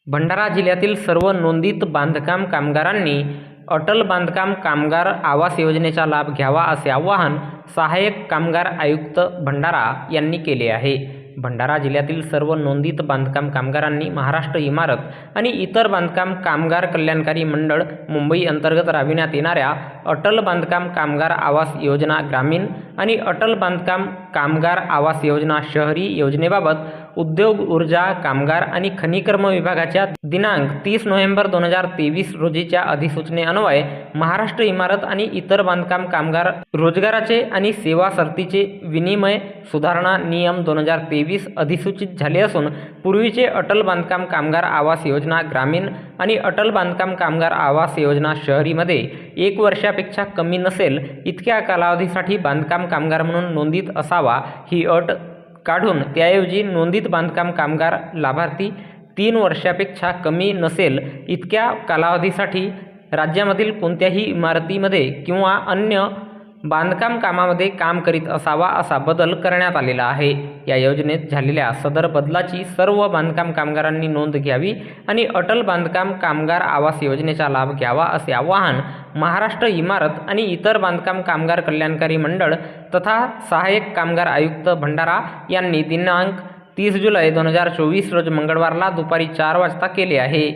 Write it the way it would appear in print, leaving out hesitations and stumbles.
भंडारा जिल्ह्यातील सर्व नोंदित बांधकाम कामगारांनी अटल बांधकाम कामगार आवास योजनेचा लाभ घ्यावा असे आवाहन सहाय्यक कामगार आयुक्त भंडारा यांनी केले आहे। भंडारा जिल्ह्यातील सर्व नोंदित बांधकाम कामगारांनी महाराष्ट्र इमारत आणि इतर बांधकाम कामगार कल्याणकारी मंडळ मुंबई अंतर्गत राबविण्यात येणाऱ्या अटल बांधकाम कामगार आवास योजना ग्रामीण आणि अटल बांधकाम कामगार आवास योजना शहरी योजनेबाबत उद्योग ऊर्जा कामगार आणि खनिकर्म विभागाच्या दिनांक 30 नोव्हेंबर 2023 रोजीच्या अधिसूचनेअन्वये महाराष्ट्र इमारत आणि इतर बांधकाम कामगार रोजगाराचे आणि सेवा शर्तीचे विनिमय सुधारणा नियम 2023 अधिसूचित झाले असून पूर्वीचे अटल बांधकाम कामगार आवास योजना ग्रामीण आणि अटल बांधकाम कामगार आवास योजना शहरीमध्ये 1 वर्षापेक्षा कमी नसेल इतक्या कालावधीसाठी बांधकाम कामगार म्हणून नोंदीत असावा ही अट काढून त्याऐवजी नोंदित बांधकाम कामगार लाभार्थी 3 वर्षापेक्षा कमी नसेल इतक्या कालावधीसाठी राज्यामधील कोणत्याही इमारतीमध्ये किंवा अन्य बांधकाम कामामध्ये काम करीत असावा असा बदल करण्यात आलेला आहे। या योजनेत झालेल्या सदर बदलाची सर्व बांधकाम कामगारांनी नोंद घ्यावी आणि अटल बांधकाम कामगार आवास योजनेचा लाभ घ्यावा असे आवाहन महाराष्ट्र इमारत आणि इतर बांधकाम कामगार कल्याणकारी मंडळ तथा सहाय्यक कामगार आयुक्त भंडारा यांनी दिनांक 30 जुलै 2024 रोज मंगळवारला दुपारी 4 वाजता केले आहे।